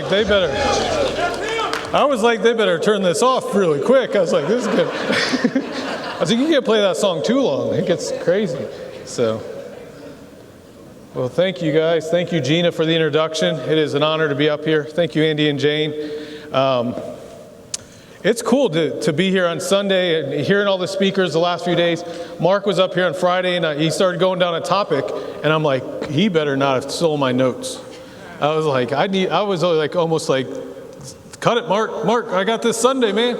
like, they better turn this off really quick. I was like, this is good. I was like, you can't play that song too long. It gets crazy. So, well, thank you guys. Thank you, Gina, for the introduction. It is an honor to be up here. Thank you, Andy and Jane. It's cool to be here on Sunday and hearing all the speakers the last few days. Mark was up here on Friday, and he started going down a topic, and I'm like, he better not have stolen my notes. I was like, almost like, cut it, Mark, I got this Sunday, man.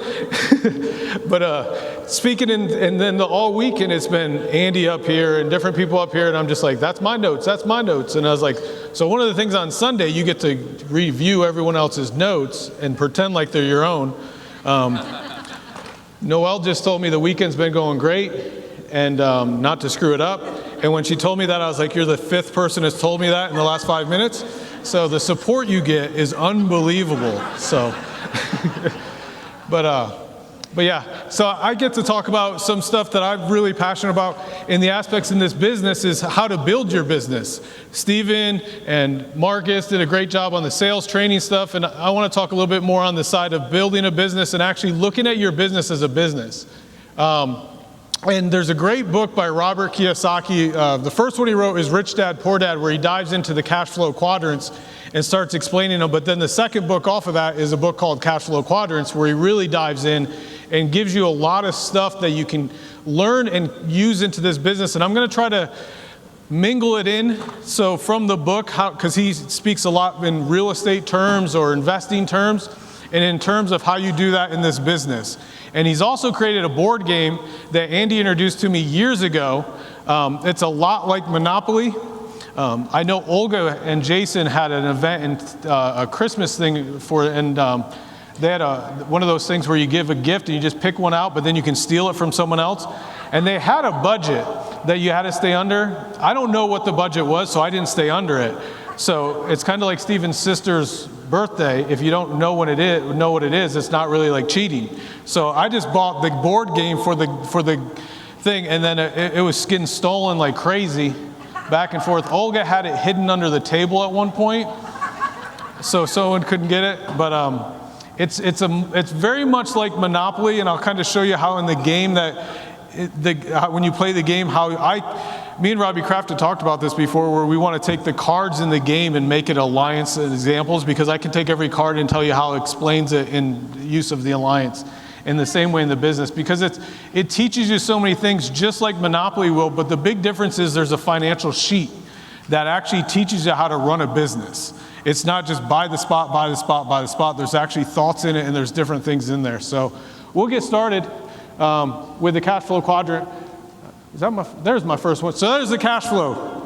But speaking and then all weekend, it's been Andy up here and different people up here, and I'm just like, that's my notes. And I was like, so one of the things on Sunday, you get to review everyone else's notes and pretend like they're your own. Noelle just told me the weekend's been going great and not to screw it up. And when she told me that, I was like, you're the fifth person that's told me that in the last 5 minutes. So the support you get is unbelievable. So, but yeah, so I get to talk about some stuff that I'm really passionate about in the aspects in this business is how to build your business. Stephen and Marcus did a great job on the sales training stuff, and I want to talk a little bit more on the side of building a business and actually looking at your business as a business. And there's a great book by Robert Kiyosaki. The first one he wrote is Rich Dad, Poor Dad, where he dives into the cash flow quadrants and starts explaining them. But then the second book off of that is a book called Cash Flow Quadrants, where he really dives in and gives you a lot of stuff that you can learn and use into this business. And I'm going to try to mingle it in. So from the book, because he speaks a lot in real estate terms or investing terms, and in terms of how you do that in this business. And he's also created a board game that Andy introduced to me years ago. It's a lot like Monopoly. I know Olga and Jason had an event and a Christmas thing and they had one of those things where you give a gift and you just pick one out, but then you can steal it from someone else. And they had a budget that you had to stay under. I don't know what the budget was, so I didn't stay under it. So it's kind of like Stephen's sister's birthday. If you don't know what it is, it's not really like cheating. So I just bought the board game for the thing, and then it was getting stolen like crazy, back and forth. Olga had it hidden under the table at one point, so someone couldn't get it. But it's very much like Monopoly, and I'll kind of show you how in the game when you play the game, me and Robbie Kraft had talked about this before, where we want to take the cards in the game and make it alliance examples, because I can take every card and tell you how it explains it in use of the alliance. In the same way in the business, because it teaches you so many things just like Monopoly will, but the big difference is there's a financial sheet that actually teaches you how to run a business. It's not just buy the spot, buy the spot, buy the spot. There's actually thoughts in it, and there's different things in there. So we'll get started with the cash flow quadrant. There's my first one. So there's the cash flow.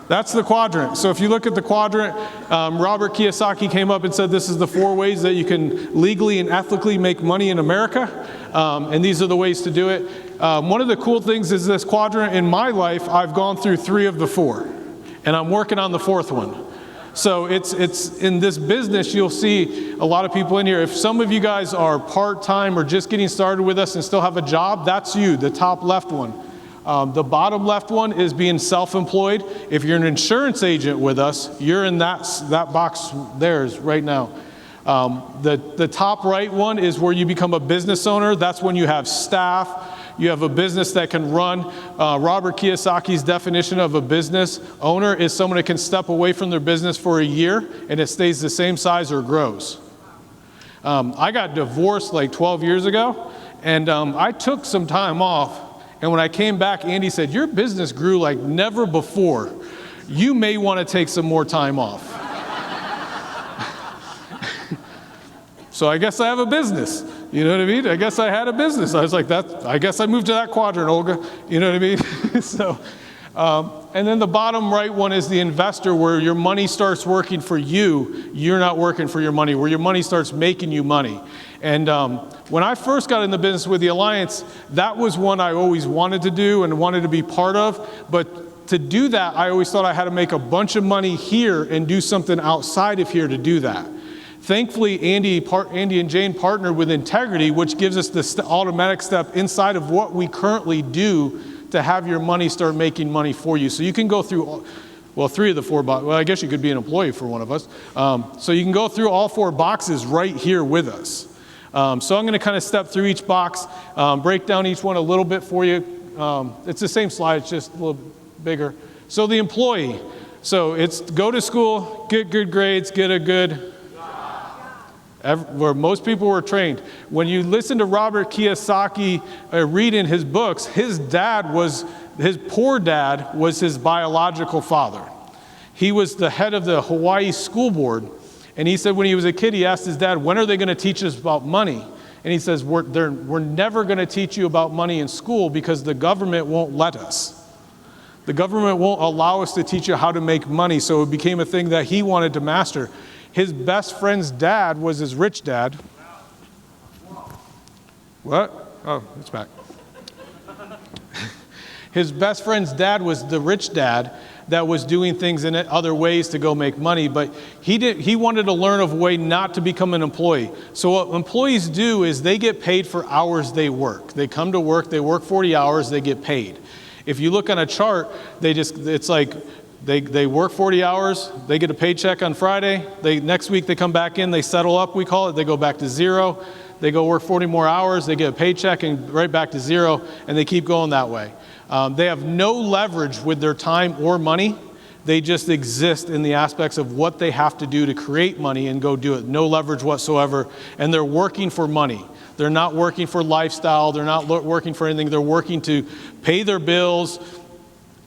That's the quadrant. So if you look at the quadrant, Robert Kiyosaki came up and said this is the 4 ways that you can legally and ethically make money in America. And these are the ways to do it. One of the cool things is this quadrant in my life, I've gone through 3 of the 4. And I'm working on the 4th one. So it's in this business, you'll see a lot of people in here. If some of you guys are part-time or just getting started with us and still have a job, that's you, the top left one. The bottom left one is being self-employed. If you're an insurance agent with us, you're in that box there right now. The top right one is where you become a business owner. That's when you have staff. You have a business that can run. Robert Kiyosaki's definition of a business owner is someone that can step away from their business for a year and it stays the same size or grows. I got divorced like 12 years ago, and I took some time off. And when I came back, Andy said, your business grew like never before. You may want to take some more time off. So I guess I have a business. You know what I mean? I guess I had a business. I was like, I guess I moved to that quadrant, Olga. You know what I mean? So, and then the bottom right one is the investor, where your money starts working for you. You're not working for your money, where your money starts making you money. And when I first got in the business with the Alliance, that was one I always wanted to do and wanted to be part of. But to do that, I always thought I had to make a bunch of money here and do something outside of here to do that. Thankfully, Andy and Jane partnered with Integrity, which gives us the automatic step inside of what we currently do to have your money start making money for you. So you can go through Well, 3 of the 4 boxes. Well, I guess you could be an employee for one of us. So you can go through all 4 boxes right here with us. So I'm going to kind of step through each box, break down each one a little bit for you. It's the same slide, it's just a little bigger. So the employee. So it's go to school, get good grades, get a good, where most people were trained. When you listen to Robert Kiyosaki read in his books, his poor dad was his biological father. He was the head of the Hawaii school board. And he said when he was a kid, he asked his dad, when are they going to teach us about money? And he says, we're never going to teach you about money in school because the government won't let us. The government won't allow us to teach you how to make money. So it became a thing that he wanted to master. His best friend's dad was his rich dad. What? Oh, it's back. His best friend's dad was the rich dad that was doing things in other ways to go make money, but he wanted to learn of a way not to become an employee. So what employees do is they get paid for hours they work. They come to work, they work 40 hours, they get paid. If you look on a chart, it's like they work 40 hours, they get a paycheck on Friday, next week they come back in, they settle up, we call it, they go back to zero, they go work 40 more hours, they get a paycheck and right back to zero, and they keep going that way. They have no leverage with their time or money. They just exist in the aspects of what they have to do to create money and go do it. No leverage whatsoever. And they're working for money. They're not working for lifestyle. They're not working for anything. They're working to pay their bills.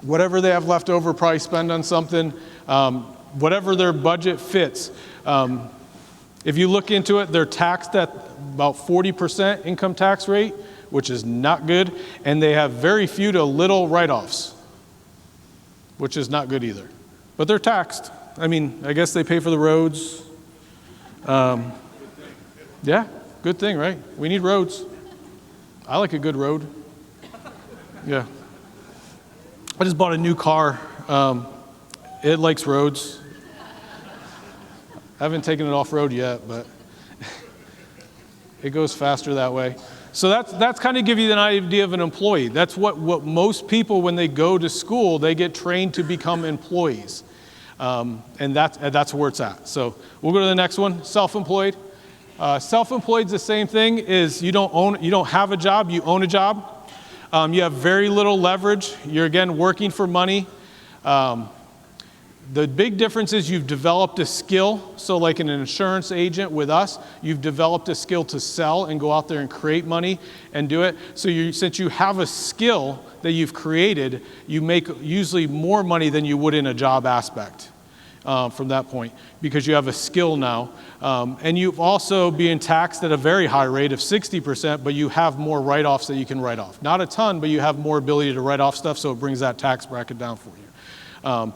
Whatever they have left over, probably spend on something. Whatever their budget fits. If you look into it, they're taxed at about 40% income tax rate, which is not good, and they have very few to little write-offs, which is not good either. But they're taxed. I mean, I guess they pay for the roads. Yeah, good thing, right? We need roads. I like a good road. Yeah. I just bought a new car. It likes roads. I haven't taken it off-road yet, but it goes faster that way. So that's kind of give you an idea of an employee. That's what most people, when they go to school, they get trained to become employees. And that's where it's at. So we'll go to the next one, self-employed. Self-employed is the same thing, is you don't have a job, you own a job. You have very little leverage. You're, again, working for money. The big difference is you've developed a skill. So like an insurance agent with us, you've developed a skill to sell and go out there and create money and do it. So since you have a skill that you've created, you make usually more money than you would in a job aspect from that point, because you have a skill now. And you've also being taxed at a very high rate of 60%, but you have more write-offs that you can write off. Not a ton, but you have more ability to write off stuff, so it brings that tax bracket down for you.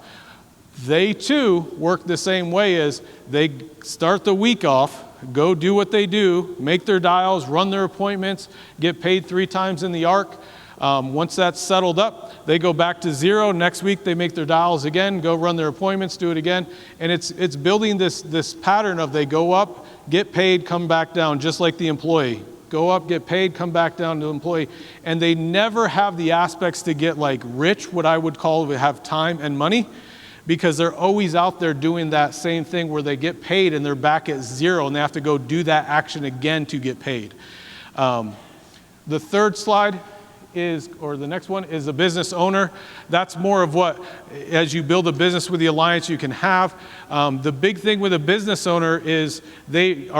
They too work the same way as they start the week off, go do what they do, make their dials, run their appointments, get paid 3 times in the arc. Once that's settled up, they go back to zero. Next week they make their dials again, go run their appointments, do it again. And it's building this pattern of they go up, get paid, come back down, just like the employee. Go up, get paid, come back down to the employee. And they never have the aspects to get like rich, what I would call have time and money, because they're always out there doing that same thing where they get paid and they're back at zero and they have to go do that action again to get paid. The third slide the next one is a business owner. That's more of what, as you build a business with the Alliance, you can have. The big thing with a business owner is they've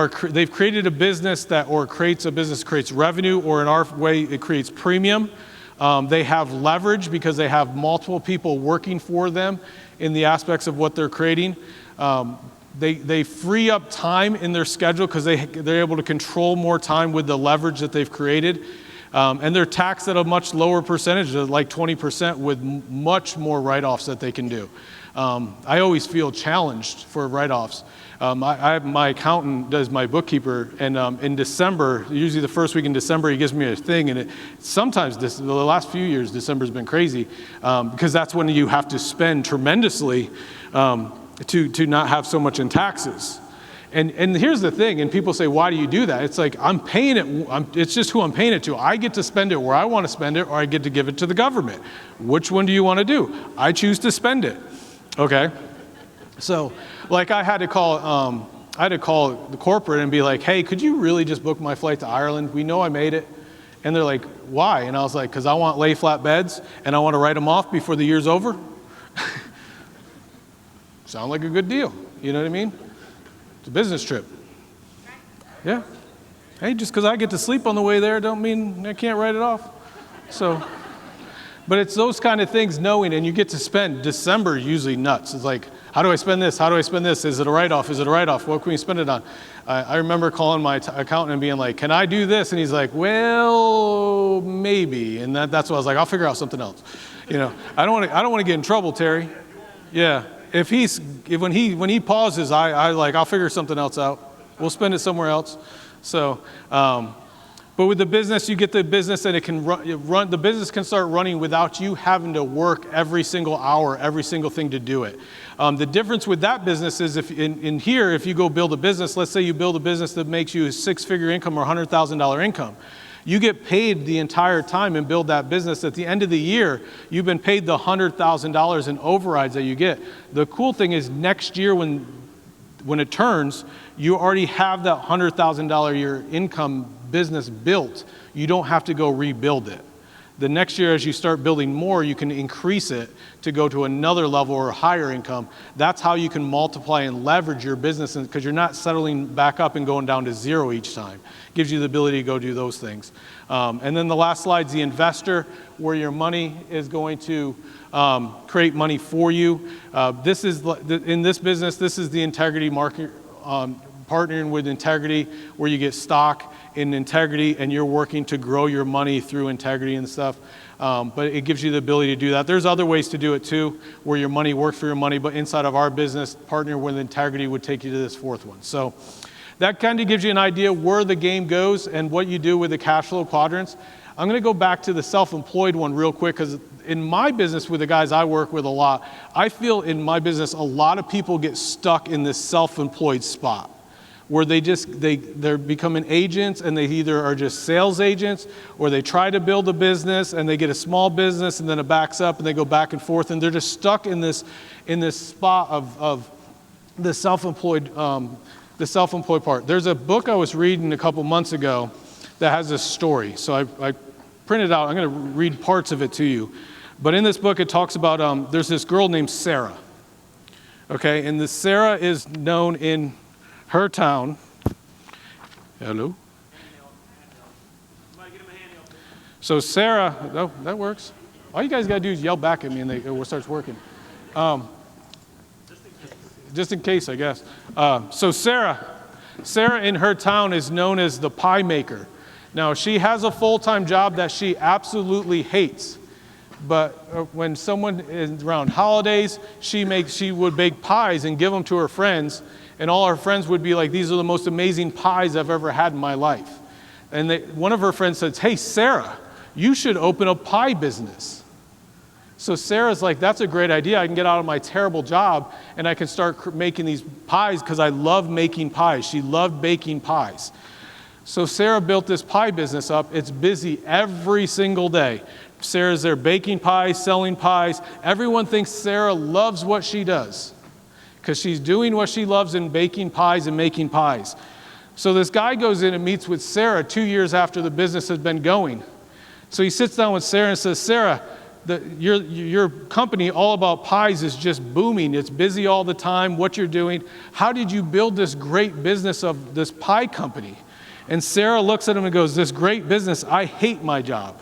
created a business creates revenue, or in our way, it creates premium. They have leverage because they have multiple people working for them in the aspects of what they're creating. They free up time in their schedule because they're able to control more time with the leverage that they've created. And they're taxed at a much lower percentage, like 20%, with much more write-offs that they can do. I always feel challenged for write-offs. My accountant does my bookkeeper, and in December, usually the first week in December, he gives me a thing, and sometimes the last few years, December's been crazy, because that's when you have to spend tremendously to not have so much in taxes. And here's the thing, and people say, why do you do that? It's like, I'm paying it, it's just who I'm paying it to. I get to spend it where I want to spend it, or I get to give it to the government. Which one do you want to do? I choose to spend it. Okay. So, like I had to call the corporate and be like, hey, could you really just book my flight to Ireland? We know I made it. And they're like, why? And I was like, because I want lay flat beds and I want to write them off before the year's over. Sound like a good deal. You know what I mean? It's a business trip. Yeah. Hey, just because I get to sleep on the way there don't mean I can't write it off. So, but it's those kind of things knowing, and you get to spend. December usually nuts. It's like, how do I spend this? How do I spend this? Is it a write-off? Is it a write-off? What can we spend it on? I remember calling my accountant and being like, can I do this? And he's like, well, maybe. And that's what I was like, I'll figure out something else. You know, I don't want to get in trouble, Terry. Yeah. When he pauses, I'll figure something else out. We'll spend it somewhere else. So, but with the business, you get the business and it can run. The business can start running without you having to work every single hour, every single thing to do it. The difference with that business is if you go build a business, let's say you build a business that makes you a six-figure income or $100,000 income. You get paid the entire time and build that business. At the end of the year, you've been paid the $100,000 in overrides that you get. The cool thing is next year when it turns, you already have that $100,000 a year income business built. You don't have to go rebuild it. The next year, as you start building more, you can increase it to go to another level or higher income. That's how you can multiply and leverage your business, because you're not settling back up and going down to zero each time. Gives you the ability to go do those things. And then the last slide's the investor, where your money is going to create money for you. In this business, this is the integrity market, partnering with integrity, where you get stock in integrity and you're working to grow your money through integrity and stuff. But it gives you the ability to do that. There's other ways to do it too, where your money works for your money, but inside of our business, partnering with integrity would take you to this fourth one. So that kind of gives you an idea where the game goes and what you do with the cash flow quadrants. I'm going to go back to the self-employed one real quick, because in my business with the guys I work with a lot, I feel in my business a lot of people get stuck in this self-employed spot, where they're becoming agents, and they either are just sales agents, or they try to build a business and they get a small business and then it backs up and they go back and forth, and they're just stuck in this spot of the self-employed part. There's a book I was reading a couple months ago that has this story. So I printed it out. I'm going to read parts of it to you. But in this book, it talks about there's this girl named Sarah. Okay, and this Sarah is known in her town. Hello. So Sarah, oh, that works. All you guys got to do is yell back at me and it starts working. Just in case, I guess. So Sarah in her town is known as the pie maker. Now, she has a full-time job that she absolutely hates. But when someone is around holidays, she would bake pies and give them to her friends. And all her friends would be like, these are the most amazing pies I've ever had in my life. And one of her friends says, hey, Sarah, you should open a pie business. So Sarah's like, that's a great idea. I can get out of my terrible job and I can start making these pies, because I love making pies. She loved baking pies. So Sarah built this pie business up. It's busy every single day. Sarah's there baking pies, selling pies. Everyone thinks Sarah loves what she does, because she's doing what she loves in baking pies and making pies. So this guy goes in and meets with Sarah 2 years after the business has been going. So he sits down with Sarah and says, Sarah, your company, All About Pies, is just booming. It's busy all the time. What you're doing, how did you build this great business of this pie company? And Sarah looks at him and goes, this great business, I hate my job.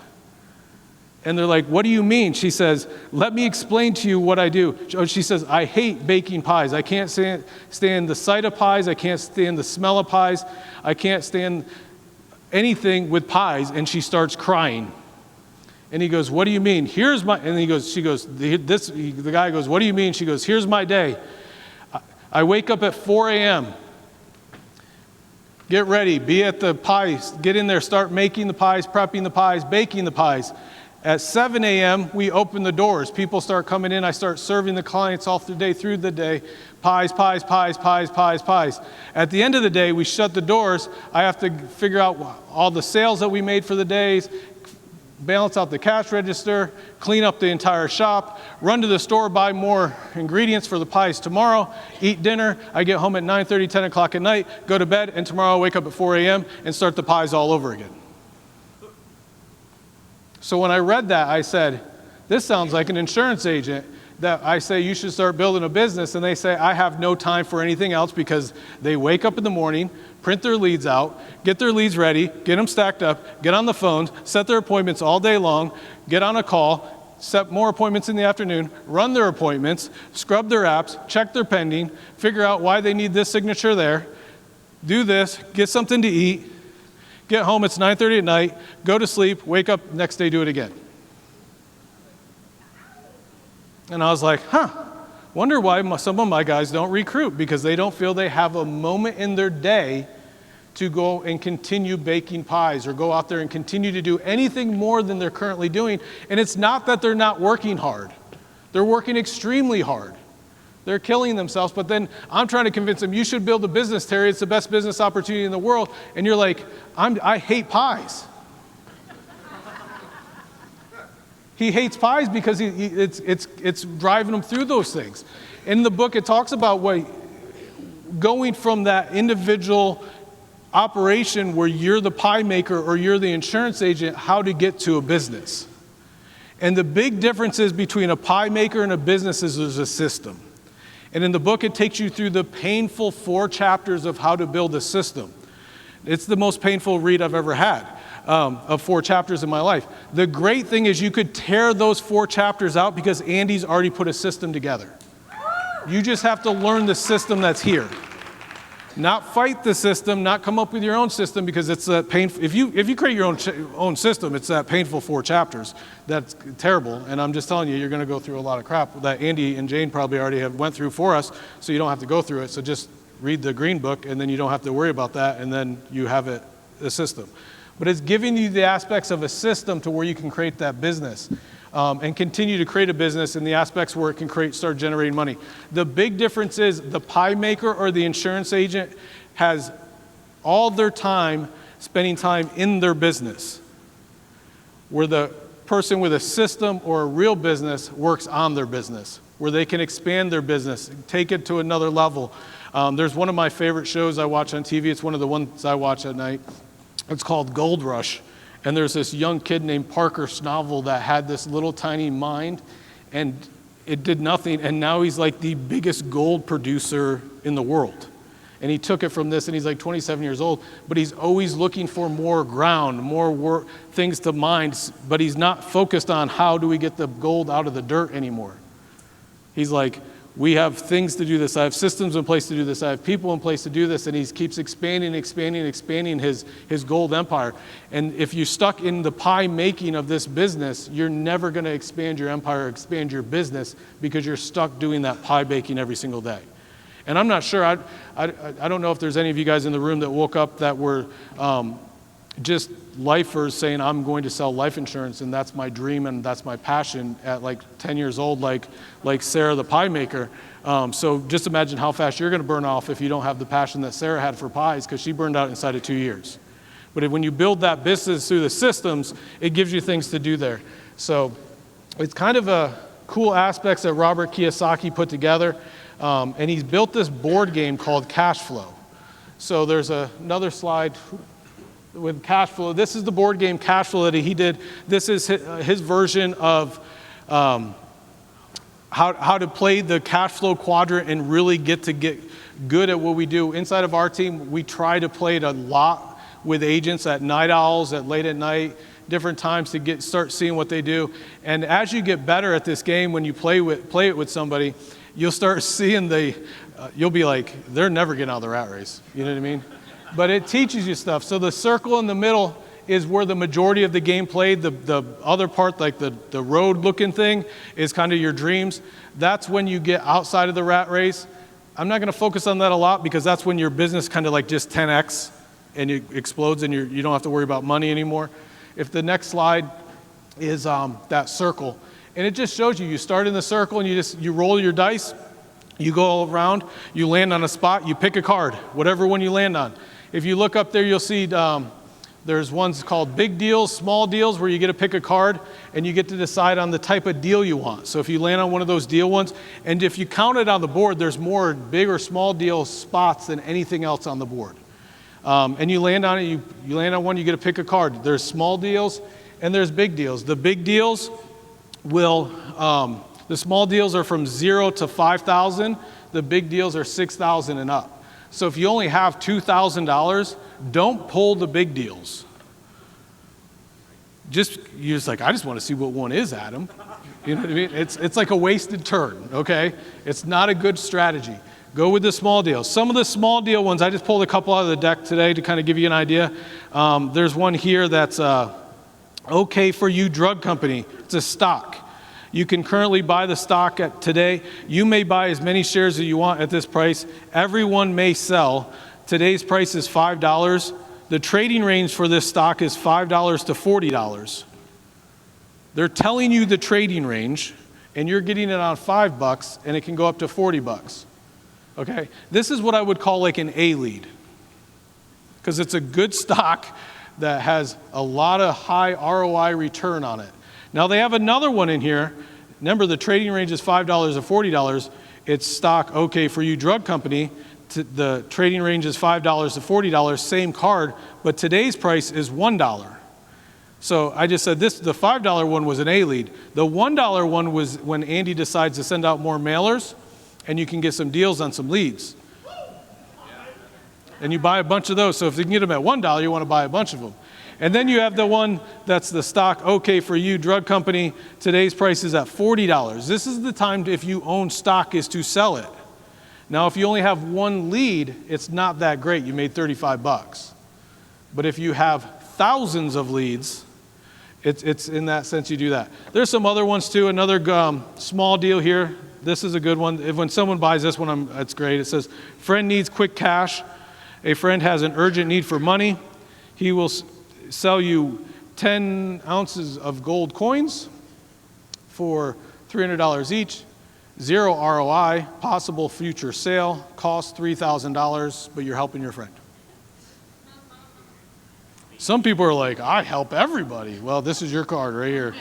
And they're like, what do you mean? She says, let me explain to you what I do. She says, I hate baking pies. I can't stand the sight of pies. I can't stand the smell of pies. I can't stand anything with pies. And she starts crying. And he goes, what do you mean? The guy goes, what do you mean? She goes, here's my day. I wake up at 4 a.m. Get ready, be at the pies, get in there, start making the pies, prepping the pies, baking the pies. At 7 a.m., we open the doors. People start coming in. I start serving the clients all through the day. Pies, pies, pies, pies, pies, pies. At the end of the day, we shut the doors. I have to figure out all the sales that we made for the days, balance out the cash register, clean up the entire shop, run to the store, buy more ingredients for the pies tomorrow, eat dinner. I get home at 9:30, 10 o'clock at night, go to bed, and tomorrow I'll wake up at 4 a.m. and start the pies all over again. So when I read that, I said, this sounds like an insurance agent that I say you should start building a business, and they say I have no time for anything else because they wake up in the morning, print their leads out, get their leads ready, get them stacked up, get on the phone, set their appointments all day long, get on a call, set more appointments in the afternoon, run their appointments, scrub their apps, check their pending, figure out why they need this signature there, do this, get something to eat, get home, it's 9:30 at night, go to sleep, wake up, next day do it again. And I was like, wonder why some of my guys don't recruit, because they don't feel they have a moment in their day to go and continue baking pies or go out there and continue to do anything more than they're currently doing. And it's not that they're not working hard. They're working extremely hard. They're killing themselves, but then I'm trying to convince them, you should build a business, Terry. It's the best business opportunity in the world. And you're like, I hate pies. He hates pies because it's driving him through those things. In the book, it talks about going from that individual operation where you're the pie maker or you're the insurance agent, how to get to a business. And the big differences between a pie maker and a business is there's a system. And in the book, it takes you through the painful 4 chapters of how to build a system. It's the most painful read I've ever had. Of 4 chapters in my life. The great thing is you could tear those 4 chapters out because Andy's already put a system together. You just have to learn the system that's here. Not fight the system, not come up with your own system, because it's a painful. If you create your own system, it's that painful 4 chapters. That's terrible. And I'm just telling you, you're going to go through a lot of crap that Andy and Jane probably already have went through for us, so you don't have to go through it. So just read the green book, and then you don't have to worry about that, and then you have a system. But it's giving you the aspects of a system to where you can create that business and continue to create a business in the aspects where it can start generating money. The big difference is the pie maker or the insurance agent has all their time spending time in their business, where the person with a system or a real business works on their business, where they can expand their business, take it to another level. There's one of my favorite shows I watch on TV. It's one of the ones I watch at night. It's called Gold Rush, and there's this young kid named Parker Snovel that had this little tiny mind, and it did nothing, and now he's like the biggest gold producer in the world. And he took it from this, and he's like 27 years old, but he's always looking for more ground, more work, things to mine, but he's not focused on how do we get the gold out of the dirt anymore. He's like, we have things to do this. I have systems in place to do this. I have people in place to do this. And he keeps expanding his gold empire. And if you're stuck in the pie making of this business, you're never going to expand your empire or expand your business because you're stuck doing that pie baking every single day. And I'm not sure, I don't know if there's any of you guys in the room that woke up that were just lifers saying, I'm going to sell life insurance and that's my dream and that's my passion at like 10 years old, like Sarah the pie maker. So just imagine how fast you're going to burn off if you don't have the passion that Sarah had for pies, because she burned out inside of 2 years. But when you build that business through the systems, it gives you things to do there. So it's kind of a cool aspects that Robert Kiyosaki put together. And he's built this board game called Cash Flow. So there's another slide with Cash Flow. This is the board game Cash Flow that he did. This is his version of how to play the cash flow quadrant and really get good at what we do. Inside of our team, we try to play it a lot with agents at night owls, at late at night, different times to start seeing what they do. And as you get better at this game, when you play it with somebody, you'll start seeing you'll be like, they're never getting out of the rat race. You know what I mean? But it teaches you stuff. So the circle in the middle is where the majority of the game played. The other part, like the road looking thing, is kind of your dreams. That's when you get outside of the rat race. I'm not going to focus on that a lot because that's when your business kind of like just 10x and it explodes and you don't have to worry about money anymore. If the next slide is that circle, and it just shows you start in the circle and you roll your dice, you go all around, you land on a spot, you pick a card, whatever one you land on. If you look up there, you'll see There's ones called big deals, small deals, where you get to pick a card and you get to decide on the type of deal you want. So if you land on one of those deal ones, and if you count it on the board, there's more big or small deal spots than anything else on the board. And you land on it, you land on one, you get to pick a card. There's small deals and there's big deals. The big deals will, the small deals are from 0 to 5,000. The big deals are 6,000 and up. So if you only have $2,000, don't pull the big deals. You're just like, I just want to see what one is, Adam. You know what I mean? It's like a wasted turn, okay? It's not a good strategy. Go with the small deals. Some of the small deal ones, I just pulled a couple out of the deck today to kind of give you an idea. There's one here that's OK for You Drug Company. It's a stock. You can currently buy the stock at today. You may buy as many shares as you want at this price. Everyone may sell. Today's price is $5. The trading range for this stock is $5 to $40. They're telling you the trading range, and you're getting it on $5, and it can go up to $40. Okay? This is what I would call like an A lead, because it's a good stock that has a lot of high ROI return on it. Now they have another one in here. Remember, the trading range is $5 to $40. It's stock OK for You Drug Company. The trading range is $5 to $40, same card, but today's price is $1. So I just said this, the $5 one was an A lead. The $1 one was when Andy decides to send out more mailers, and you can get some deals on some leads. And you buy a bunch of those. So if you can get them at $1, you want to buy a bunch of them. And then you have the one that's the stock OK for You Drug Company. Today's price is at $40. This is the time if you own stock is to sell it. Now, if you only have one lead, it's not that great. You made $35. But if you have thousands of leads, it's in that sense you do that. There's some other ones too. Another small deal here. This is a good one. When someone buys this one, it's great. It says, friend needs quick cash. A friend has an urgent need for money. He will sell you 10 ounces of gold coins for $300 each. 0 ROI, possible future sale, cost $3,000, but you're helping your friend. Some people are like, I help everybody. Well, this is your card right here.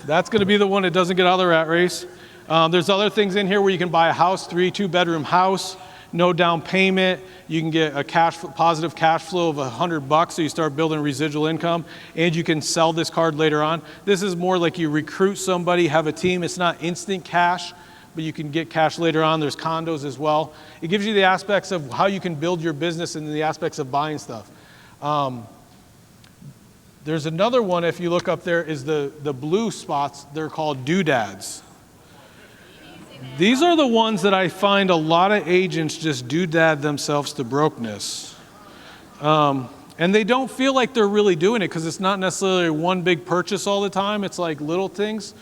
That's going to be the one that doesn't get out of the rat race. There's other things in here where you can buy a house, 2-bedroom house, no down payment. You can get a positive cash flow of $100, so you start building residual income, and you can sell this card later on. This is more like you recruit somebody, have a team. It's not instant cash, but you can get cash later on. There's condos as well. It gives you the aspects of how you can build your business and the aspects of buying stuff. There's another one, if you look up there, is the blue spots. They're called doodads. These are the ones that I find a lot of agents just doodad themselves to brokenness. And they don't feel like they're really doing it because it's not necessarily one big purchase all the time. It's like little things.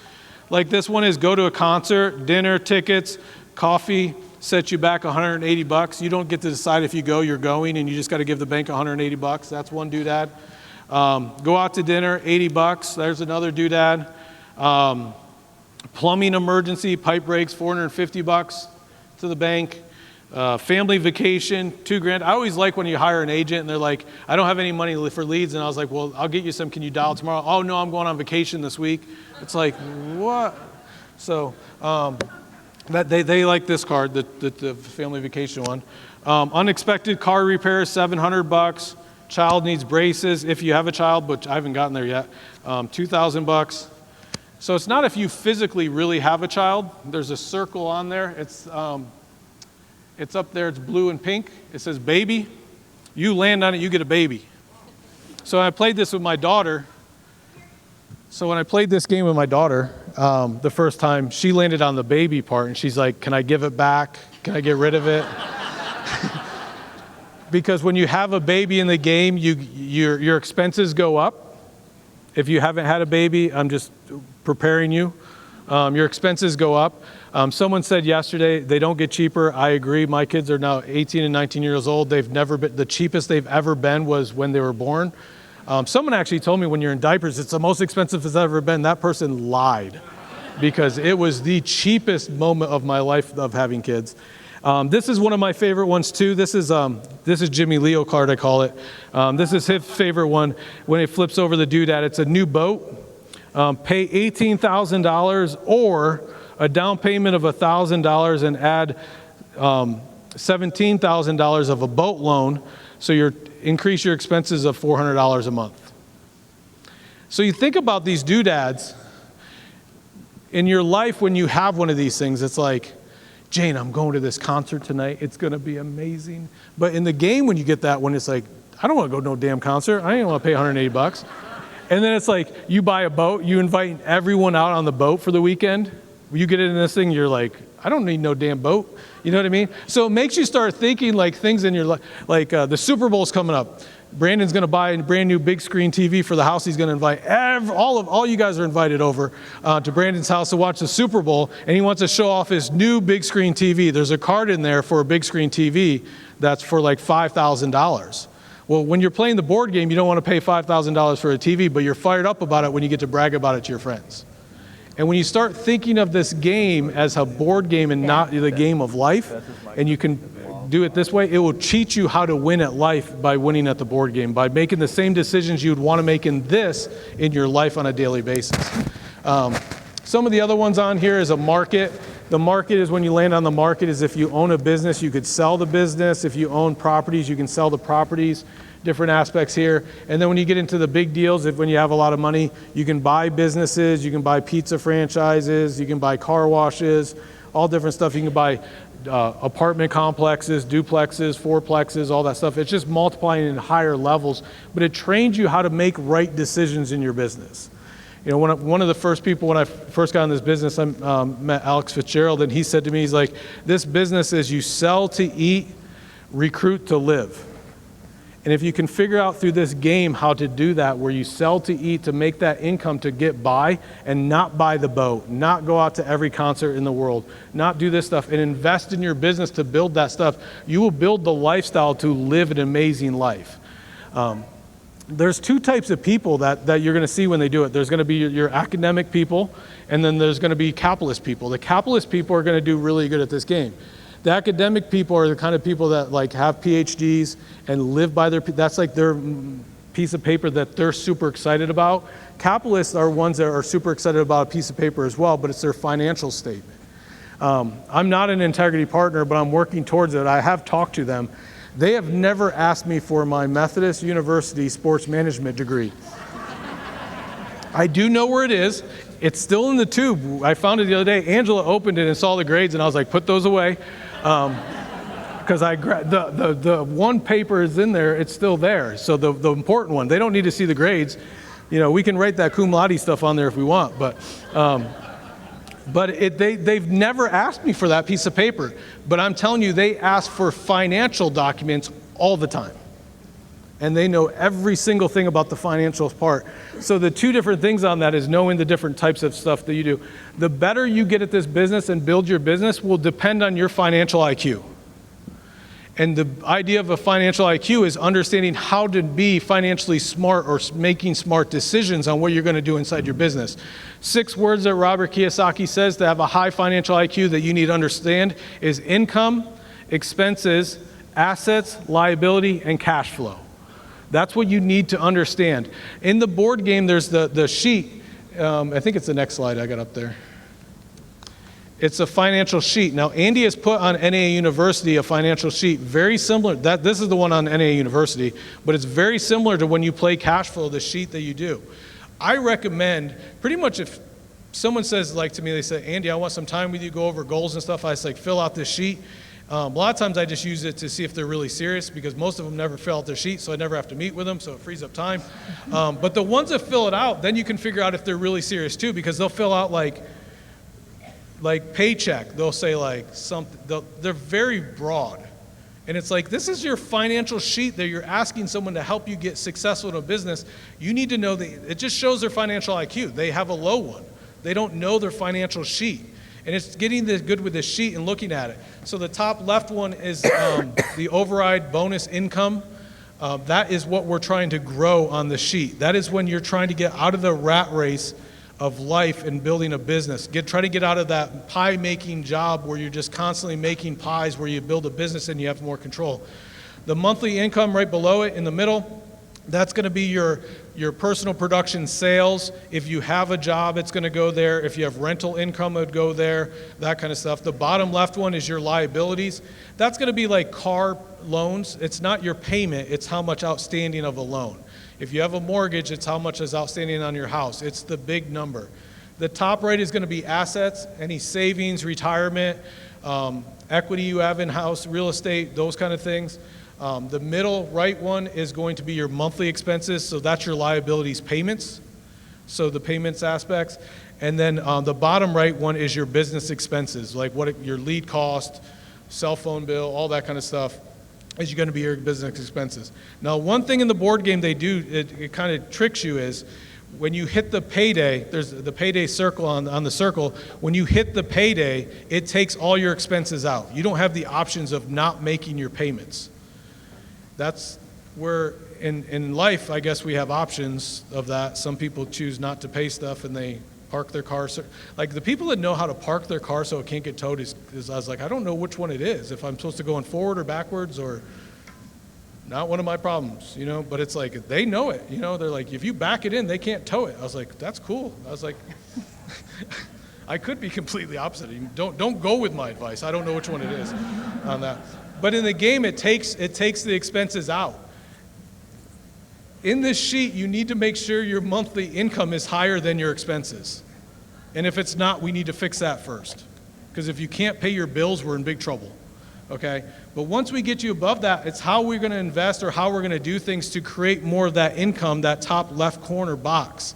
Like this one is go to a concert, dinner, tickets, coffee, set you back $180. You don't get to decide if you go, you're going, and you just got to give the bank $180. That's one doodad. Go out to dinner, $80. There's another doodad. Plumbing emergency, pipe breaks, $450 to the bank. Family vacation, $2,000. I always like when you hire an agent and they're like, I don't have any money for leads. And I was like, well, I'll get you some. Can you dial tomorrow? Oh, no, I'm going on vacation this week. It's like, what? So they like this card, the family vacation one. Unexpected car repair, $700. Child needs braces. If you have a child, but I haven't gotten there yet, $2,000. So it's not if you physically really have a child. There's a circle on there. It's up there. It's blue and pink. It says baby. You land on it, you get a baby. So I played this with my daughter. So when I played this game with my daughter, the first time, she landed on the baby part, and she's like, can I give it back? Can I get rid of it? Because when you have a baby in the game, your expenses go up. If you haven't had a baby, I'm just preparing you. Your expenses go up. Someone said yesterday they don't get cheaper. I agree. My kids are now 18 and 19 years old. They've never been, the cheapest they've ever been was when they were born. Someone actually told me when you're in diapers, it's the most expensive it's ever been. That person lied because it was the cheapest moment of my life of having kids. This is one of my favorite ones too. This is Jimmy Leo card, I call it. This is his favorite one. When it flips over the doodad, it's a new boat. Pay $18,000 or a down payment of $1,000 and add $17,000 of a boat loan, so you increase your expenses of $400 a month. So you think about these doodads in your life. When you have one of these things, it's like, Jane, I'm going to this concert tonight. It's going to be amazing. But in the game, when you get that one, it's like, I don't want to go to no damn concert. I ain't want to pay $180. And then it's like, you buy a boat, you invite everyone out on the boat for the weekend. You get in this thing, you're like, I don't need no damn boat. You know what I mean? So it makes you start thinking like things in your life, like the Super Bowl's coming up. Brandon's going to buy a brand new big screen TV for the house. He's going to invite all you guys are invited over to Brandon's house to watch the Super Bowl, and he wants to show off his new big screen TV. There's a card in there for a big screen TV that's for like $5,000. Well, when you're playing the board game, you don't want to pay $5,000 for a TV, but you're fired up about it when you get to brag about it to your friends. And when you start thinking of this game as a board game and not the game of life, and you can do it this way, it will teach you how to win at life by winning at the board game, by making the same decisions you would want to make in your life on a daily basis. Some of the other ones on here is a market. The market is when you land on the market is if you own a business, you could sell the business. If you own properties, you can sell the properties. Different aspects here. And then when you get into the big deals, when you have a lot of money, you can buy businesses, you can buy pizza franchises, you can buy car washes, all different stuff. You can buy apartment complexes, duplexes, fourplexes, all that stuff. It's just multiplying in higher levels, but it trains you how to make right decisions in your business. You know, one of the first people when I first got in this business, I met Alex Fitzgerald, and he said to me, he's like, this business is you sell to eat, recruit to live. And if you can figure out through this game how to do that, where you sell to eat to make that income to get by and not buy the boat, not go out to every concert in the world, not do this stuff and invest in your business to build that stuff, you will build the lifestyle to live an amazing life. There's two types of people that you're going to see when they do it. There's going to be your academic people, and then there's going to be capitalist people. The capitalist people are going to do really good at this game. The academic people are the kind of people that like have PhDs and live by that's like their piece of paper that they're super excited about. Capitalists are ones that are super excited about a piece of paper as well, but it's their financial statement. I'm not an integrity partner, but I'm working towards it. I have talked to them. They have never asked me for my Methodist University sports management degree. I do know where it is. It's still in the tube. I found it the other day. Angela opened it and saw the grades, and I was like, put those away. Because the one paper is in there, it's still there. So the important one, they don't need to see the grades. You know, we can write that cum laude stuff on there if we want, but they've never asked me for that piece of paper. But I'm telling you, they ask for financial documents all the time. And they know every single thing about the financial part. So the two different things on that is knowing the different types of stuff that you do. The better you get at this business and build your business will depend on your financial IQ. And the idea of a financial IQ is understanding how to be financially smart or making smart decisions on what you're going to do inside your business. 6 words that Robert Kiyosaki says to have a high financial IQ that you need to understand is income, expenses, assets, liability, and cash flow. That's what you need to understand. In the board game, there's the sheet. I think it's the next slide I got up there. It's a financial sheet. Now, Andy has put on NAA University a financial sheet very similar. This is the one on NAA University, but it's very similar to when you play cash flow, the sheet that you do. I recommend, pretty much if someone says like to me, they say, Andy, I want some time with you, go over goals and stuff. I say, fill out this sheet. A lot of times I just use it to see if they're really serious because most of them never fill out their sheet, so I never have to meet with them, so it frees up time. But the ones that fill it out, then you can figure out if they're really serious too, because they'll fill out like paycheck. They'll say like something, they're very broad. And it's like, this is your financial sheet that you're asking someone to help you get successful in a business. You need to know that it just shows their financial IQ. They have a low one. They don't know their financial sheet. And it's getting good with this sheet and looking at it. So the top left one is the override bonus income. That is what we're trying to grow on the sheet. That is when you're trying to get out of the rat race of life and building a business. Try to get out of that pie-making job where you're just constantly making pies, where you build a business and you have more control. The monthly income right below it in the middle, that's going to be your personal production sales. If you have a job, it's going to go there. If you have rental income, it would go there, that kind of stuff. The bottom left one is your liabilities. That's going to be like car loans. It's not your payment, it's how much outstanding of a loan. If you have a mortgage, it's how much is outstanding on your house. It's the big number. The top right is going to be assets, any savings, retirement, equity you have in-house, real estate, those kind of things. The middle right one is going to be your monthly expenses, so that's your liabilities payments, so the payments aspects. And then the bottom right one is your business expenses, like your lead cost, cell phone bill, all that kind of stuff is going to be your business expenses. Now, one thing in the board game they do, it kind of tricks you, is when you hit the payday, there's the payday circle on the circle. When you hit the payday, it takes all your expenses out. You don't have the options of not making your payments. That's where in life, I guess we have options of that. Some people choose not to pay stuff and they park their car. Like the people that know how to park their car so it can't get towed is I was like, I don't know which one it is. If I'm supposed to go in forward or backwards, or not one of my problems, but it's like, they know it, they're like, if you back it in, they can't tow it. I was like, that's cool. I was like, I could be completely opposite. Don't go with my advice. I don't know which one it is on that. But in the game, it takes the expenses out. In this sheet, you need to make sure your monthly income is higher than your expenses. And if it's not, we need to fix that first. Because if you can't pay your bills, we're in big trouble. Okay? But once we get you above that, it's how we're going to invest or how we're going to do things to create more of that income, that top left corner box,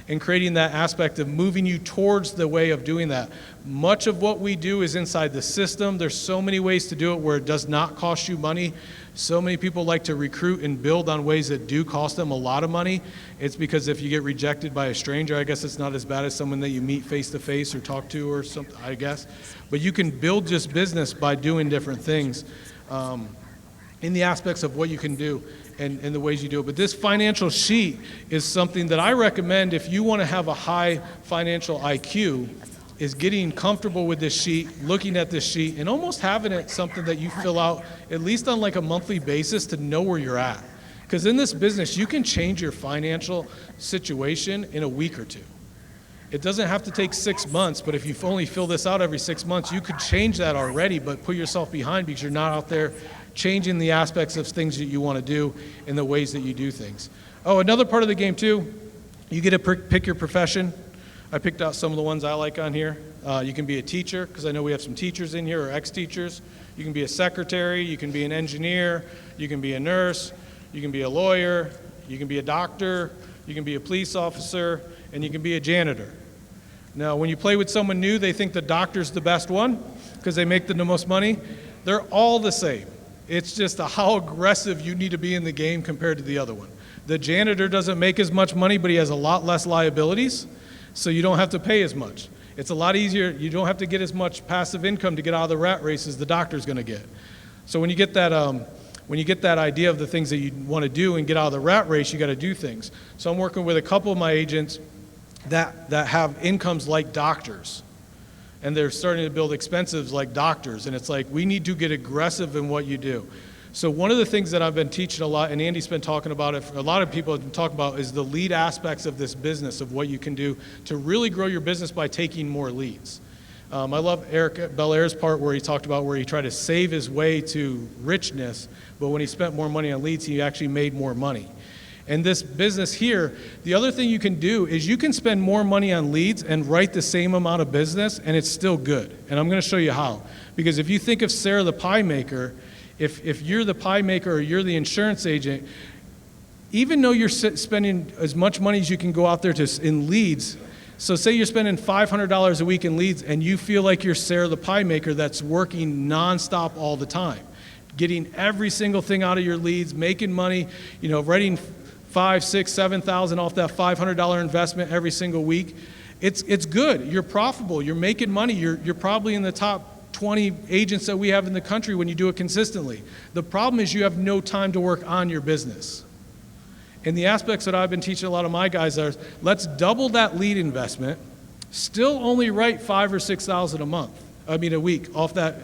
and creating that aspect of moving you towards the way of doing that. Much of what we do is inside the system. There's so many ways to do it where it does not cost you money. So many people like to recruit and build on ways that do cost them a lot of money. It's because if you get rejected by a stranger, I guess it's not as bad as someone that you meet face to face or talk to or something, I guess. But you can build just business by doing different things in the aspects of what you can do and the ways you do it. But this financial sheet is something that I recommend if you want to have a high financial IQ, is getting comfortable with this sheet, looking at this sheet, and almost having it something that you fill out at least on like a monthly basis to know where you're at. Because in this business, you can change your financial situation in a week or two. It doesn't have to take 6 months, but if you only fill this out every 6 months, you could change that already, but put yourself behind because you're not out there changing the aspects of things that you want to do in the ways that you do things. Oh, another part of the game too, you get to pick your profession. I picked out some of the ones I like on here. You can be a teacher, because I know we have some teachers in here, or ex-teachers. You can be a secretary, you can be an engineer, you can be a nurse, you can be a lawyer, you can be a doctor, you can be a police officer, and you can be a janitor. Now, when you play with someone new, they think the doctor's the best one, because they make the most money. They're all the same. It's just how aggressive you need to be in the game compared to the other one. The janitor doesn't make as much money, but he has a lot less liabilities, so you don't have to pay as much. It's a lot easier. You don't have to get as much passive income to get out of the rat race as the doctor's going to get. So when you get that idea of the things that you want to do and get out of the rat race, you got to do things. So I'm working with a couple of my agents that have incomes like doctors, and they're starting to build expenses like doctors. And it's like, we need to get aggressive in what you do. So one of the things that I've been teaching a lot, and Andy's been talking about it, a lot of people have been talking about, is the lead aspects of this business, of what you can do to really grow your business by taking more leads. I love Eric Belair's part where he talked about where he tried to save his way to richness, but when he spent more money on leads, he actually made more money. And this business here, the other thing you can do is you can spend more money on leads and write the same amount of business, and it's still good. And I'm going to show you how. Because if you think of Sarah the pie maker, if you're the pie maker or you're the insurance agent, even though you're spending as much money as you can go out there in leads, so say you're spending $500 a week in leads and you feel like you're Sarah the pie maker that's working nonstop all the time, getting every single thing out of your leads, making money, writing $5,000, $6,000, $7,000 off that $500 investment every single week. It's good. You're profitable. You're making money. You're probably in the top 20 agents that we have in the country when you do it consistently. The problem is you have no time to work on your business. And the aspects that I've been teaching a lot of my guys are, let's double that lead investment, still only write $5,000 or $6,000 a week off that.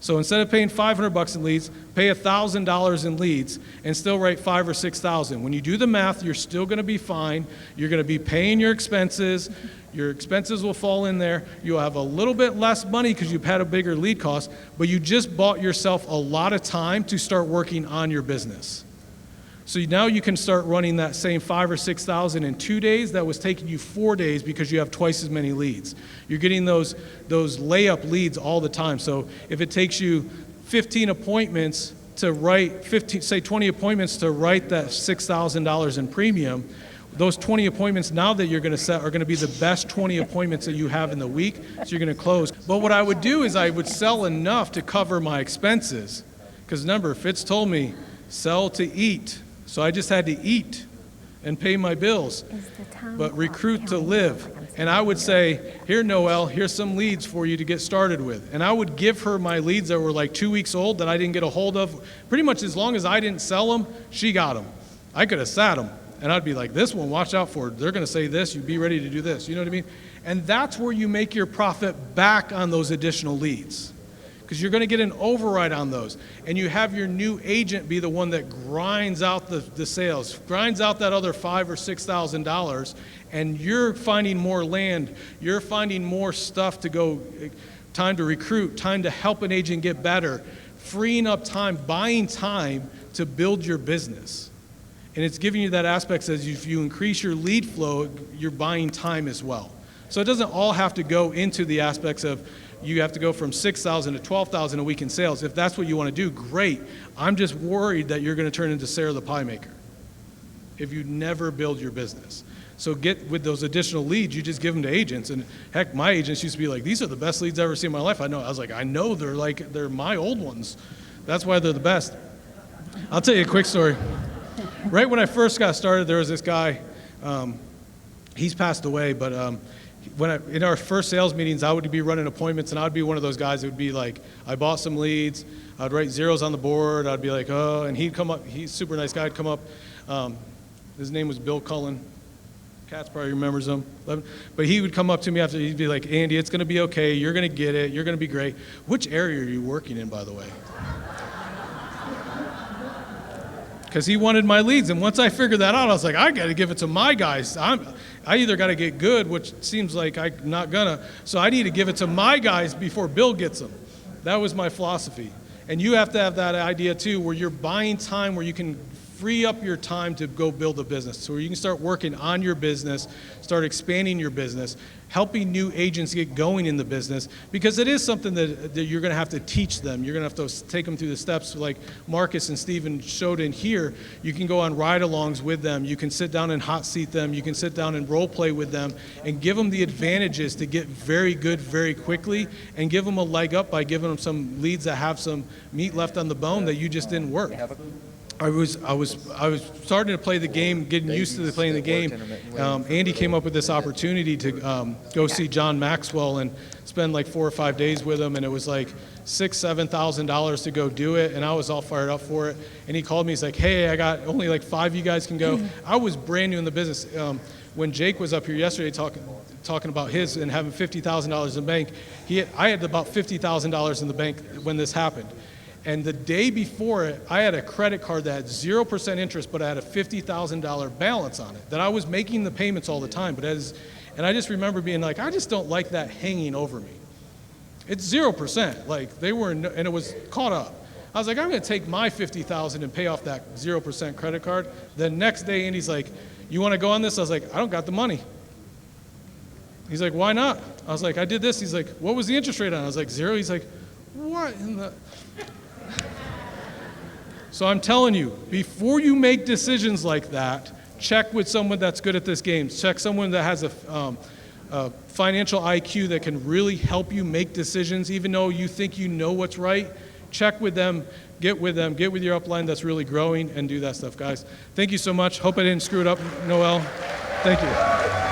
So instead of paying $500 in leads, pay $1,000 in leads and still write $5,000 or $6,000. When you do the math, you're still going to be fine. You're going to be paying your expenses. Your expenses will fall in there. You'll have a little bit less money because you've had a bigger lead cost, but you just bought yourself a lot of time to start working on your business. So now you can start running that same $5,000 or $6,000 in 2 days that was taking you 4 days because you have twice as many leads. You're getting those layup leads all the time. So if it takes you 15 appointments to write 20 appointments to write that $6,000 in premium, those 20 appointments now that you're going to set are going to be the best 20 appointments that you have in the week, so you're going to close. But what I would do is I would sell enough to cover my expenses. Because remember, Fitz told me, sell to eat. So I just had to eat and pay my bills, but recruit to live. And I would say, here, Noelle, here's some leads for you to get started with. And I would give her my leads that were like 2 weeks old that I didn't get a hold of. Pretty much as long as I didn't sell them, she got them. I could have sat them. And I'd be like, this one, watch out for it. They're going to say this, you be ready to do this. You know what I mean? And that's where you make your profit back on those additional leads. Because you're going to get an override on those. And you have your new agent be the one that grinds out the sales, grinds out that other $5,000 or $6,000, and you're finding more land. You're finding more stuff to go, time to recruit, time to help an agent get better, freeing up time, buying time to build your business. And it's giving you that aspect says if you increase your lead flow, you're buying time as well. So it doesn't all have to go into the aspects of you have to go from $6,000 to $12,000 a week in sales. If that's what you want to do, great. I'm just worried that you're going to turn into Sarah the Pie Maker if you never build your business. So get with those additional leads, you just give them to agents. And heck, my agents used to be like, these are the best leads I've ever seen in my life. I was like, I know they're my old ones. That's why they're the best. I'll tell you a quick story. Right when I first got started, there was this guy, he's passed away, but in our first sales meetings, I would be running appointments, and I would be one of those guys that would be like, I bought some leads, I'd write zeros on the board, I'd be like, oh, and he'd come up, he's a super nice guy, I'd come up, his name was Bill Cullen, Katz probably remembers him, but he would come up to me after, he'd be like, Andy, it's going to be okay, you're going to get it, you're going to be great. Which area are you working in, by the way? Because he wanted my leads, and once I figured that out, I was like, I got to give it to my guys. I either got to get good, which seems like I'm not gonna, so I need to give it to my guys before Bill gets them. That was my philosophy. And you have to have that idea too, where you're buying time, where you can free up your time to go build a business. So where you can start working on your business, start expanding your business, helping new agents get going in the business, because it is something that you're going to have to teach them. You're going to have to take them through the steps like Marcus and Steven showed in here. You can go on ride-alongs with them. You can sit down and hot seat them. You can sit down and role play with them and give them the advantages to get very good very quickly, and give them a leg up by giving them some leads that have some meat left on the bone that you just didn't work. I was starting to play the game, getting used to playing the game. Andy came up with this opportunity to go see John Maxwell and spend like 4 or 5 days with him, and it was like $6,000-$7,000 to go do it, and I was all fired up for it. And he called me, he's like, hey, I got only like 5 of you guys can go. I was brand new in the business. When Jake was up here yesterday talking about his and having $50,000 in the bank, I had about $50,000 in the bank when this happened. And the day before it, I had a credit card that had 0% interest, but I had a $50,000 balance on it, that I was making the payments all the time. And I just remember being like, I just don't like that hanging over me. It's 0%, like and it was caught up. I was like, I'm going to take my $50,000 and pay off that 0% credit card. The next day, Andy's like, you want to go on this? I was like, I don't got the money. He's like, why not? I was like, I did this. He's like, what was the interest rate on it? I was like, 0. He's like, what in the... So I'm telling you, before you make decisions like that, check with someone that's good at this game. Check someone that has a financial IQ that can really help you make decisions, even though you think you know what's right. Check with them, get with your upline that's really growing, and do that stuff, guys. Thank you so much. Hope I didn't screw it up, Noelle. Thank you.